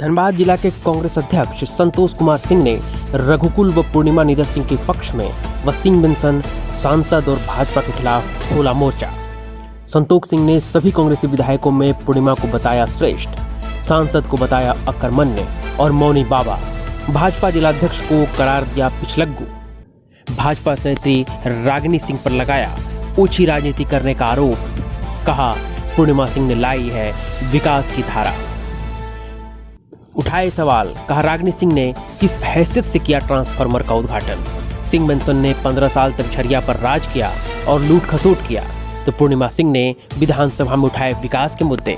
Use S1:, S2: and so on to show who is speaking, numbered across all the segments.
S1: धनबाद जिला के कांग्रेस अध्यक्ष संतोष कुमार सिंह ने रघुकुल व पूर्णिमा नीरज सिंह के पक्ष में वसीम बिनसन सांसद और भाजपा के खिलाफ खोला मोर्चा। संतोष सिंह ने सभी कांग्रेसी विधायकों में पूर्णिमा को बताया श्रेष्ठ, सांसद को बताया अकर्मण्य और मौनी बाबा, भाजपा जिलाध्यक्ष को करार दिया पिछलग्गू। भाजपा नेत्री रागिनी सिंह पर लगाया ओछी राजनीति करने का आरोप, कहा पूर्णिमा सिंह ने लाई है विकास की धारा। उठाए सवाल, कहा रागिनी सिंह ने किस हैसियत से किया ट्रांसफार्मर का उद्घाटन। सिंह बेंसन ने 15 साल तक झरिया पर राज किया और लूट खसोट किया, तो पूर्णिमा सिंह ने विधानसभा में उठाए विकास के मुद्दे।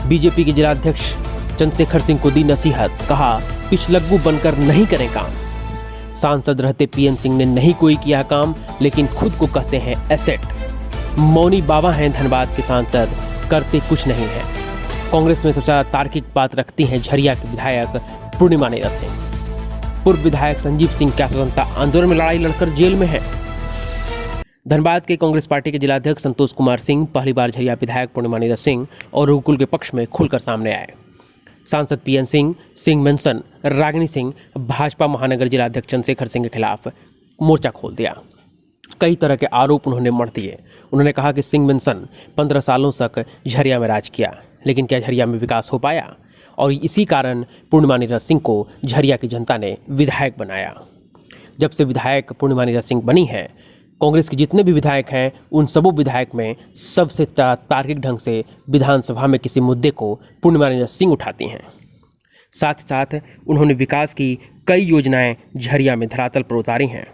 S1: बीजेपी के जिलाध्यक्ष चंद्रशेखर सिंह को दी नसीहत, कहा पिछलग्गू बनकर नहीं करें काम। सांसद रहते पीएन सिंह ने नहीं कोई किया काम, लेकिन खुद को कहते हैं एसेट। मौनी बाबा हैं धनबाद के सांसद, करते कुछ नहीं है। कांग्रेस में सबसे ज्यादा तार्किक बात रखती हैं झरिया के विधायक पूर्णिमा नीरज सिंह। पूर्व विधायक संजीव सिंह क्या स्वतंत्रता आंदोलन में लड़ाई लड़कर जेल में है। धनबाद के कांग्रेस पार्टी के जिलाध्यक्ष संतोष कुमार सिंह पहली बार झरिया विधायक पूर्णिमा नीरज सिंह और रघुकुल के पक्ष में खुलकर सामने आए। सांसद पीएन सिंह, सिंह बेंसन, रागिनी सिंह, भाजपा महानगर जिलाध्यक्ष चंद्रशेखर सिंह के खिलाफ मोर्चा खोल दिया। कई तरह के आरोप उन्होंने मढ़ दिए। उन्होंने कहा कि सिंह बेंसन 15 सालों तक झरिया में राज किया, लेकिन क्या झरिया में विकास हो पाया? और इसी कारण पूर्णिमा नीरज सिंह को झरिया की जनता ने विधायक बनाया। जब से विधायक पूर्णिमा नीरज सिंह बनी है, कांग्रेस के जितने भी विधायक हैं उन सबों विधायक में सबसे तार्किक ढंग से विधानसभा में किसी मुद्दे को पूर्णिमा नीरज सिंह उठाती हैं। साथ ही साथ उन्होंने विकास की कई योजनाएं झरिया में धरातल पर उतारी हैं।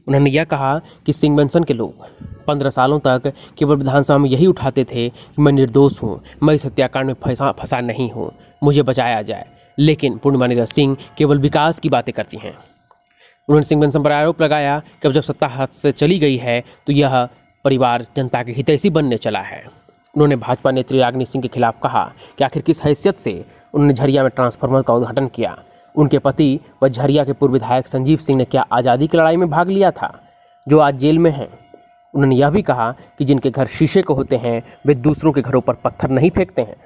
S1: उन्होंने यह कहा कि सिंह बेंसन के लोग 15 सालों तक केवल विधानसभा में यही उठाते थे कि मैं निर्दोष हूँ, मैं इस हत्याकांड में फंसा नहीं हूँ, मुझे बचाया जाए। लेकिन पूर्णिमा नीरज सिंह केवल विकास की बातें करती हैं। उन्होंने सिंह बेंसन पर आरोप लगाया कि अब जब सत्ता हाथ से चली गई है तो यह परिवार जनता के हितैषी बनने चला है। उन्होंने भाजपा नेत्री रागिनी सिंह के खिलाफ कहा कि आखिर किस हैसियत से उन्होंने झरिया में ट्रांसफार्मर का उद्घाटन किया। उनके पति व झरिया के पूर्व विधायक संजीव सिंह ने क्या आज़ादी की लड़ाई में भाग लिया था, जो आज जेल में हैं। उन्होंने यह भी कहा कि जिनके घर शीशे के होते हैं वे दूसरों के घरों पर पत्थर नहीं फेंकते हैं।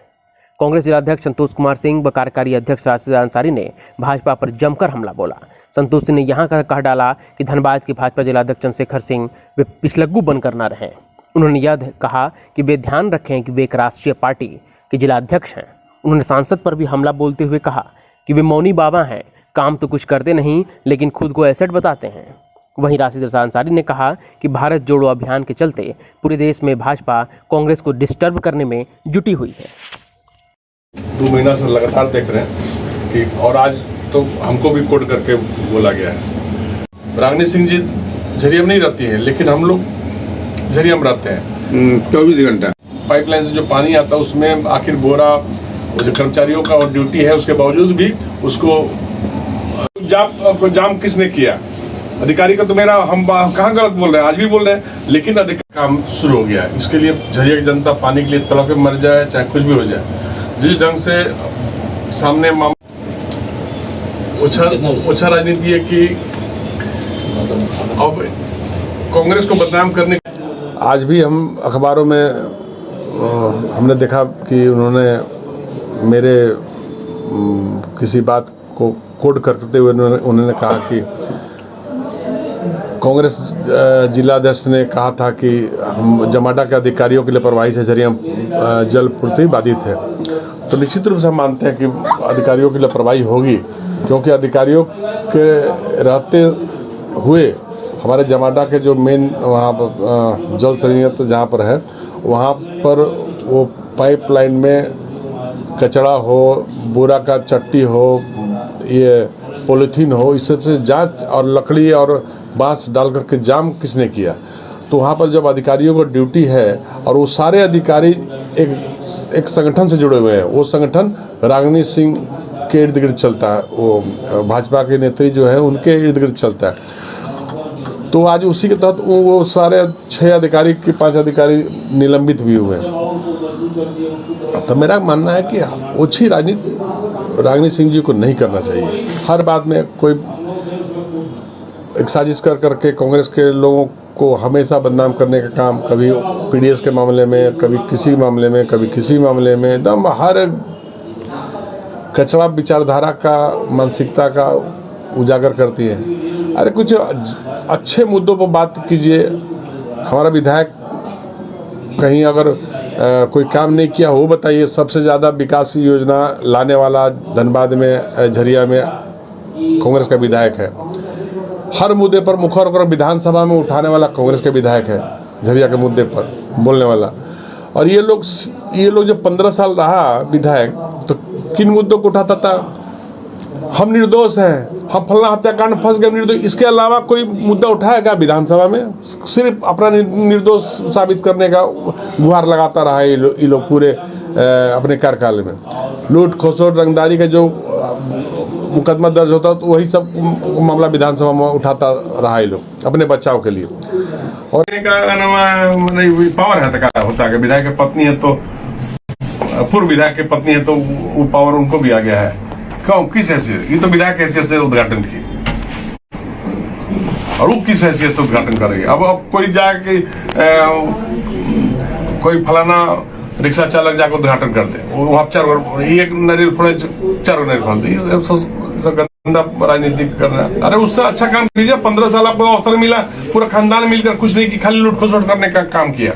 S1: कांग्रेस जिलाध्यक्ष संतोष कुमार सिंह व कार्यकारी अध्यक्ष राशिद अंसारी ने भाजपा पर जमकर हमला बोला। संतोष सिंह ने यहाँ कह डाला कि धनबाद के भाजपा जिलाध्यक्ष चंद्रशेखर सिंह वे पिछलग्गू बनकर न रहें। उन्होंने यह कहा कि वे ध्यान रखें कि वे एक राष्ट्रीय पार्टी के जिलाध्यक्ष हैं। उन्होंने सांसद पर भी हमला बोलते हुए कहा कि वे मौनी बाबा हैं, काम तो कुछ करते नहीं लेकिन खुद को एसेट बताते हैं। वहीं राशिद अंसारी ने कहा कि भारत जोड़ो अभियान के चलते पूरे देश में भाजपा कांग्रेस को डिस्टर्ब करने में जुटी हुई है।
S2: 2 महीना से लगातार देख रहे हैं कि और आज तो हमको भी कोड करके बोला गया है। रागिनी सिंह जी झरिया में नहीं रहती हैं, लेकिन हम लोग झरिया में रहते हैं 24 घंटा। पाइपलाइन से जो पानी आता है उसमें आखिर बोरा जो कर्मचारियों का और ड्यूटी है, उसके बावजूद भी उसको जाम किसने किया? अधिकारी का तो मेरा हम कहाँ गलत बोल रहे हैं, आज भी बोल रहे हैं, लेकिन अधिकारी काम शुरू हो गया है। इसके लिए झरिया की जनता पानी के लिए तड़प मर जाए, चाहे कुछ भी हो जाए। जिस ढंग से सामने ओछा राजनीति है कि अब कांग्रेस को बदनाम करने।
S3: आज भी हम अखबारों में हमने देखा कि उन्होंने मेरे किसी बात को कोड करते हुए उन्होंने कहा कि कांग्रेस जिलाध्यक्ष ने कहा था कि हम जमाडा के अधिकारियों के लापरवाही से झरिया जल पूर्ति बाधित है। तो निश्चित रूप से हम मानते हैं कि अधिकारियों की लापरवाही होगी, क्योंकि अधिकारियों के रहते हुए हमारे जमाडा के जो मेन वहाँ पर जल संयंत्र जहाँ पर है, वहाँ पर वो पाइपलाइन में कचरा हो, बोरा का चट्टी हो, ये पॉलीथीन हो, इस सबसे जांच और लकड़ी और बांस डाल करके जाम किसने किया? तो वहाँ पर जब अधिकारियों को ड्यूटी है और वो सारे अधिकारी एक संगठन से जुड़े हुए हैं, वो संगठन रागिनी सिंह के इर्द गिर्द चलता है, वो भाजपा के नेत्री जो है उनके इर्द गिर्द चलता है। तो आज उसी के तहत वो सारे 6 अधिकारी के 5 अधिकारी निलंबित भी हुए हैं। तो मेरा मानना है कि ओछी राजनीति रागिनी सिंह जी को नहीं करना चाहिए। हर बात में कोई एक साजिश करके कांग्रेस के लोगों को हमेशा बदनाम करने का काम, कभी पीडीएस के मामले में, कभी किसी मामले में, कभी किसी मामले में, एकदम हर कचरा विचारधारा का, मानसिकता का उजागर करती है। अरे कुछ अच्छे मुद्दों पर बात कीजिए। हमारा विधायक कहीं अगर कोई काम नहीं किया वो बताइए। सबसे ज़्यादा विकास योजना लाने वाला धनबाद में, झरिया में कांग्रेस का विधायक है। हर मुद्दे पर मुखर होकर विधानसभा में उठाने वाला कांग्रेस के विधायक है, झरिया के मुद्दे पर बोलने वाला। और ये लोग जब 15 साल रहा विधायक, तो किन मुद्दों को उठाता था? हम निर्दोष हैं, हम फलना हत्याकांड फंस गए, निर्दोष। इसके अलावा कोई मुद्दा उठाएगा विधानसभा में? सिर्फ अपना निर्दोष साबित करने का गुहार लगाता रहा ये लोग पूरे अपने कार्यकाल में। लूट खसोट रंगदारी का जो मुकदमा दर्ज होता तो वही सब मामला विधानसभा में उठाता रहा ये लोग अपने बचाव के लिए। और
S2: पावर है होता है, विधायक की पत्नी है तो पूर्व विधायक की पत्नी है तो वो पावर उनको भी आ गया है। क्यों, किस हैसियत? ये तो विधायक हैसियत से उद्घाटन की और वो किस हैसियत से उद्घाटन करेगी? अब कोई जाके कोई फलाना रिक्शा चालक जाकर उद्घाटन कर दे, वहां 4 एक नारियल फोड़े 4 नारियल फोड़ दे, गंदा राजनीति कर रहा है। अरे उससे अच्छा काम कीजिए। 15 साल आपको अवसर मिला, पूरा खानदान मिलकर कुछ नहीं की, खाली लूट खसोट करने का काम किया।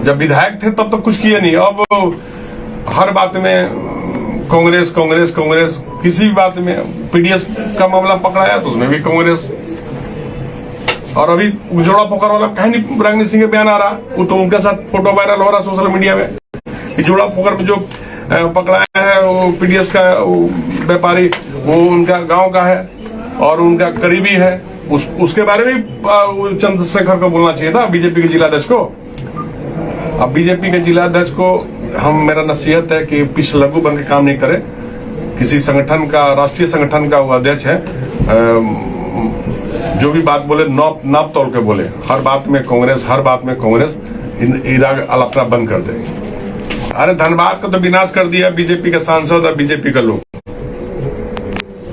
S2: जब विधायक थे तब तो कुछ किया नहीं। अब हर बात में कांग्रेस कांग्रेस कांग्रेस, किसी भी बात में पीडीएस का मामला पकड़ाया तो उसमें भी कांग्रेस। और अभी जोड़ा पोकर वाला कहीं नहीं रागिनी सिंह का बयान आ रहा, वो तो उनके साथ फोटो वायरल हो रहा सोशल मीडिया में कि जोड़ा पोकर में जो पकड़ाया है वो पीडीएस का व्यापारी, वो उनका गांव का है और उनका करीबी है। उसके बारे में चंद्रशेखर को बोलना चाहिए था, बीजेपी के जिलाध्यक्ष को। अब बीजेपी के जिलाध्यक्ष को मेरा नसीहत है कि पिछ लघु बन के काम नहीं करे। किसी संगठन का, राष्ट्रीय संगठन का वो अध्यक्ष है, जो भी बात बोले नाप तोल के बोले। हर बात में कांग्रेस, हर बात में कांग्रेस, अपना बंद कर दे। अरे धनबाद का तो विनाश कर दिया बीजेपी के सांसद और बीजेपी के लोग।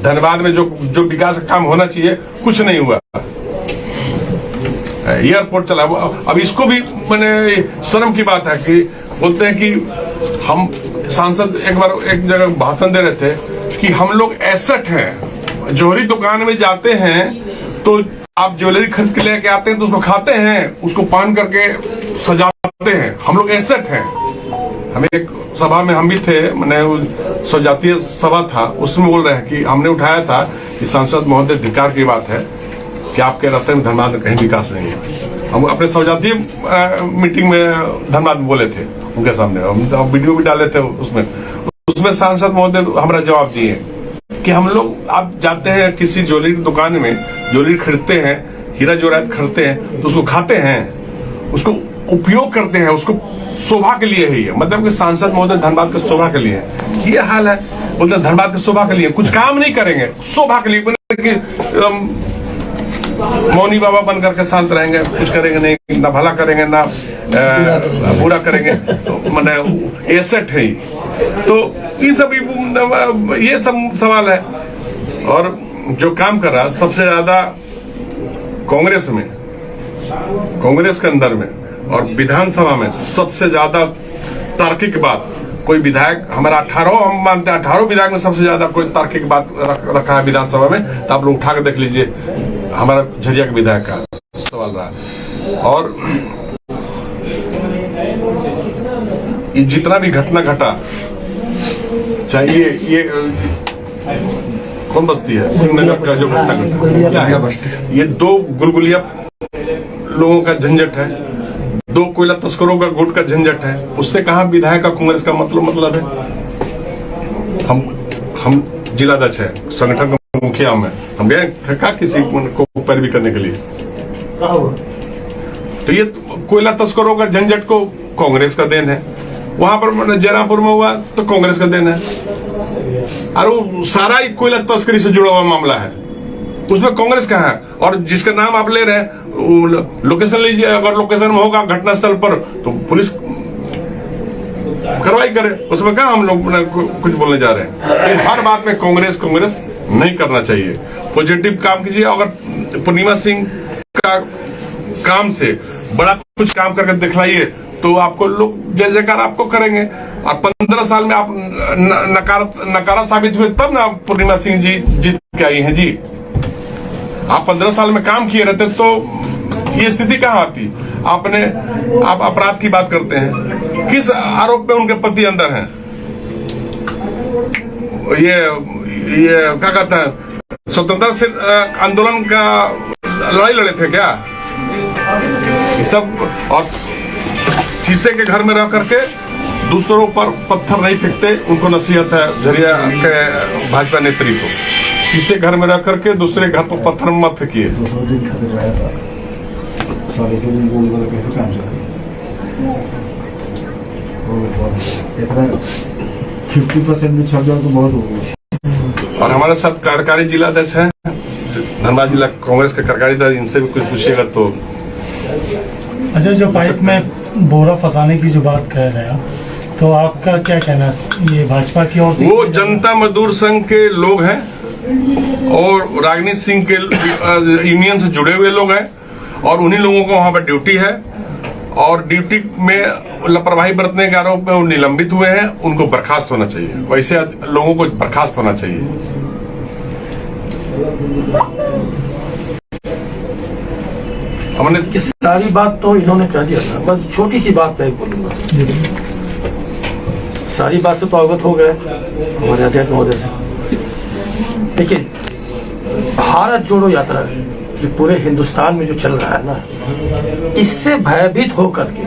S2: धनबाद में जो विकास का काम होना चाहिए कुछ नहीं हुआ। एयरपोर्ट चला, अब इसको भी मैंने शर्म की बात है कि बोलते हैं कि हम सांसद एक बार एक जगह भाषण दे रहे थे कि हम लोग एसेट हैं। जोहरी दुकान में जाते हैं तो आप ज्वेलरी खरीद के लेके आते हैं तो उसको खाते हैं, उसको पान करके सजाते हैं। हम लोग एसेट हैं। हमें एक सभा में हम भी थे, मैंने स्वजातीय सभा था, उसमें बोल रहे हैं कि हमने उठाया था कि सांसद महोदय धिक्कार की बात है कि आपके रास्ते में धनबाद में कहीं विकास नहीं है। हम अपने स्वजातीय मीटिंग में धनबाद में बोले थे उनके सामने, हम वीडियो भी डाले थे। उसमें सांसद महोदय हमारा जवाब दिए कि हम लोग, आप जाते हैं किसी ज्वेलरी दुकान में, ज्वेलरी खरीदते हैं, हीरा जोरात खरीदते हैं तो उसको खाते हैं, उसको उपयोग करते हैं, उसको शोभा के लिए है ये। मतलब कि सांसद महोदय धनबाद के शोभा के लिए है। ये हाल है। बोलते हैं धनबाद के शोभा के लिए कुछ काम नहीं करेंगे, शोभा के लिए मौनी बाबा बन करके शांत रहेंगे, कुछ करेंगे नहीं, ना भला करेंगे ना बुरा करेंगे। तो मैंने एसेट है। तो ये सब सवाल है। और जो काम कर रहा सबसे ज्यादा कांग्रेस में, कांग्रेस के अंदर में और विधानसभा में सबसे ज्यादा तार्किक बात कोई विधायक, हमारा 18 हम मानते हैं 18 विधायक में सबसे ज्यादा कोई तार्किक बात रखा है विधानसभा में, तो आप लोग उठा कर देख लीजिए। हमारा झरिया के विधायक का सवाल रहा। और जितना भी घटना घटा, चाहे ये कौन बस्ती है, सिंहनगर का जो घटना घटा, ये 2 गुलगुलिया लोगों का झंझट है, 2 कोयला तस्करों का गुट का झंझट है। उससे कहां विधायक का कांग्रेस का मतलब है? हम जिलाध्यक्ष है, संगठन का मुखिया में, हम गए फेंका किसी को पैरवी करने के लिए। तो ये कोयला तस्करों का झंझट को कांग्रेस का देन है। वहां पर जयरामपुर में हुआ तो कांग्रेस का देन है। और वो सारा कोयला तस्करी से जुड़ा हुआ मामला है, उसमें कांग्रेस का है। और जिसका नाम आप ले रहे हैं, लोकेशन लीजिए, अगर लोकेशन में होगा घटनास्थल पर तो पुलिस कार्रवाई करे, उसमें क्या हम लोग कुछ बोलने जा रहे हैं। हर बात में कांग्रेस नहीं करना चाहिए। पॉजिटिव काम कीजिए। अगर पूर्णिमा सिंह का काम से बड़ा कुछ काम करके दिखलाइए तो आपको लोग जय जयकार आपको करेंगे। और 15 साल में आप नकारा साबित हुए तब ना पूर्णिमा सिंह जी जीत के आई हैं जी। आप 15 साल में काम किए रहते तो ये स्थिति कहाँ आती। आप अपराध की बात करते हैं, किस आरोप में उनके पति अंदर हैं? ये क्या कहते हैं, स्वतंत्रता से आंदोलन का लड़ाई लड़े थे क्या? ये सब, और शीशे के घर में रह करके दूसरों पर पत्थर नहीं फेंकते, उनको नसीहत है झरिया के भाजपा नेत्री को। शीशे घर में रह करके दूसरे घर पर पत्थर मत फेंकिए।
S4: 200 दिन खातिर रहा था, सारे के दिन गोल वाला कैसे काम चला इतना 50% भी छप जाओ तो बहुत हो गया।
S2: और हमारे साथ कार्यकारी जिलाध्यक्ष हैं धनबाद जिला कांग्रेस के कार्यकारी अध्यक्ष, इनसे भी कुछ पूछिएगा तो।
S5: अच्छा, जो पाइप में बोरा फंसाने की जो बात कह रहे हैं, तो आपका क्या कहना है? ये भाजपा की ओर से
S2: वो जनता मजदूर संघ के लोग हैं और रागिनी सिंह के यूनियन से जुड़े हुए लोग हैं, और उन्हीं लोगों को वहां पर ड्यूटी है, और ड्यूटी में लापरवाही बरतने के आरोप में वो निलंबित हुए हैं। उनको बर्खास्त होना चाहिए, वैसे लोगों को बर्खास्त होना चाहिए। हमने
S6: सारी बात तो इन्होंने कह दिया था, बस छोटी सी बात मैं बोलूंगा। सारी बात से तो अवगत हो गए हमारे अध्यक्ष महोदय से। देखिए, भारत जोड़ो यात्रा जो पूरे हिंदुस्तान में जो चल रहा है ना, इससे भयभीत होकर के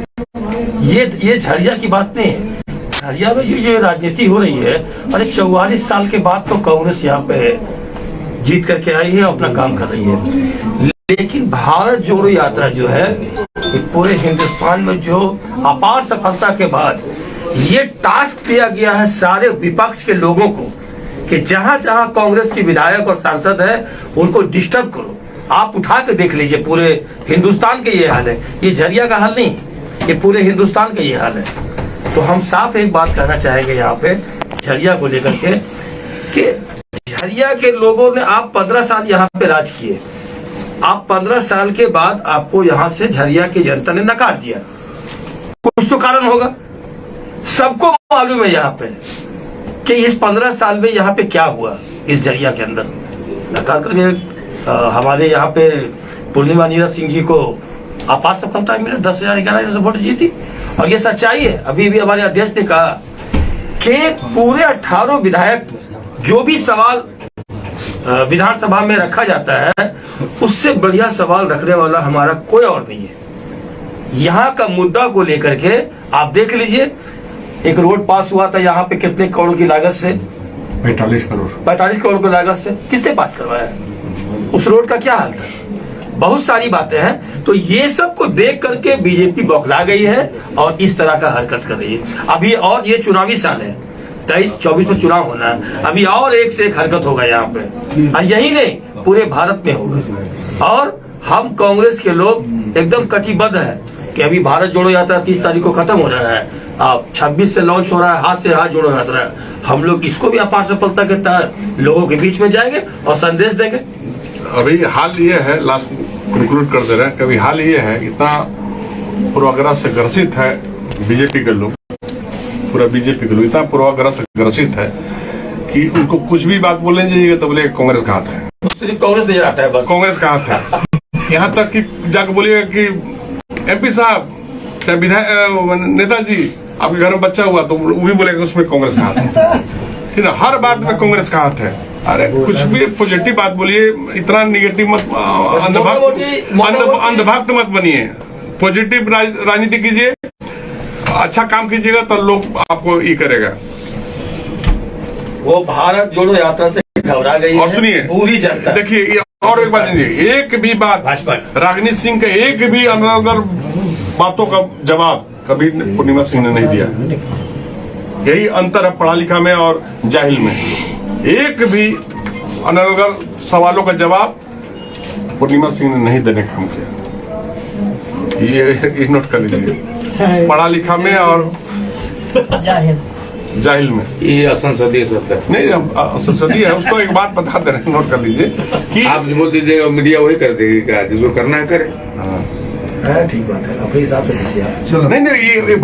S6: ये झरिया की बात नहीं है। झरिया में जो ये राजनीति हो रही है, और 44 साल के बाद तो कांग्रेस यहाँ पे जीत करके आई है, अपना काम कर रही है। लेकिन भारत जोड़ो यात्रा जो है, पूरे हिंदुस्तान में जो अपार सफलता के बाद ये टास्क दिया गया है सारे विपक्ष के लोगों को कि जहां जहां कांग्रेस के विधायक और सांसद है उनको डिस्टर्ब करो। आप उठा के देख लीजिए, पूरे हिंदुस्तान के ये हाल है। ये झरिया का हाल नहीं, ये पूरे हिंदुस्तान का ये हाल है। तो हम साफ एक बात कहना चाहेंगे यहाँ पे झरिया को लेकर के कि झरिया के लोगों ने, आप 15 साल यहाँ पे राज किए, आप 15 साल के बाद आपको यहाँ से झरिया की जनता ने नकार दिया। कुछ तो कारण होगा, सबको मालूम है यहाँ पे कि इस 15 साल में यहाँ पे क्या हुआ। इस झरिया के अंदर नकार करके हमारे यहाँ पे पूर्णिमा नीरज सिंह जी को अपार सफलता मिला, 10,011 से वोट जीती। और ये सच्चाई है, अभी भी हमारे अध्यक्ष ने कहा कि पूरे 18 विधायक जो भी सवाल विधानसभा में रखा जाता है, उससे बढ़िया सवाल रखने वाला हमारा कोई और नहीं है। यहाँ का मुद्दा को लेकर के आप देख लीजिए, एक रोड पास हुआ था यहाँ पे कितने करोड़ की लागत से?
S4: 45
S6: करोड़ की लागत से। किसने पास करवाया? उस रोड का क्या हाल था? बहुत सारी बातें हैं। तो ये सब को देख करके बीजेपी बौखला गई है और इस तरह का हरकत कर रही है। अभी और ये चुनावी साल है, 23-24 में चुनाव होना है, अभी और एक से एक हरकत होगा यहाँ पे, और यही नहीं पूरे भारत में होगा। और हम कांग्रेस के लोग एकदम कटिबद्ध है कि अभी भारत जोड़ो यात्रा 30 तारीख को खत्म हो रहा है, अब 26 से लॉन्च हो रहा है हाथ से हाथ जोड़ो यात्रा। हम लोग इसको भी अपार सफलता के तहत लोगों के बीच में जाएंगे और संदेश देंगे।
S2: अभी हाल ये है, लास्ट कंक्लूड कर दे रहे हैं, कभी हाल ये है, इतना पूर्वाग्रह से ग्रसित है बीजेपी के लोग, पूरा बीजेपी के लोग इतना पूर्वाग्रह से ग्रसित है कि उनको कुछ भी बात बोलने जाइएगा तो बोले कांग्रेस का हाथ है,
S6: सिर्फ कांग्रेस नहीं आता है, बस
S2: कांग्रेस का हाथ है। यहाँ तक कि जाकर बोलिएगा कि एमपी साहब, चाहे विधायक नेताजी, आपके घर में बच्चा हुआ तो वो भी बोलेगा उसमें कांग्रेस का हाथ है। फिर हर बात में कांग्रेस का हाथ है। अरे कुछ भी पॉजिटिव बात बोलिए, इतना निगेटिव मत, अंधभक्त मत बनिए। पॉजिटिव राजनीति कीजिए, अच्छा काम कीजिएगा तो लोग आपको ये करेगा।
S6: वो भारत जोड़ो यात्रा से घबरा गई
S2: और
S6: है
S2: सुनिए
S6: पूरी जनता।
S2: देखिए और एक बात सुनिए, एक भी बात
S6: भाजपा
S2: रागिनी सिंह के एक भी अनर्गल बातों का जवाब कभी पूर्णिमा सिंह ने नहीं दिया। यही अंतर है पढ़ा लिखा में और जाहिल में। एक भी अनर्गल सवालों का जवाब पूर्णिमा सिंह ने नहीं देने का काम किया। ये नोट कर लीजिए, पढ़ा लिखा में और जाहिल में।
S7: ये असंसदीय शब्द है।
S2: नहीं, संसदीय है, उसको एक बात बता दे रहे हैं, नोट कर लीजिए कि
S7: आप बोल दीजिएगा मीडिया वही कर देगी, क्या जिसको करना है करे।
S6: ठीक बात है, अपने हिसाब से लीजिए आप।
S2: नहीं ये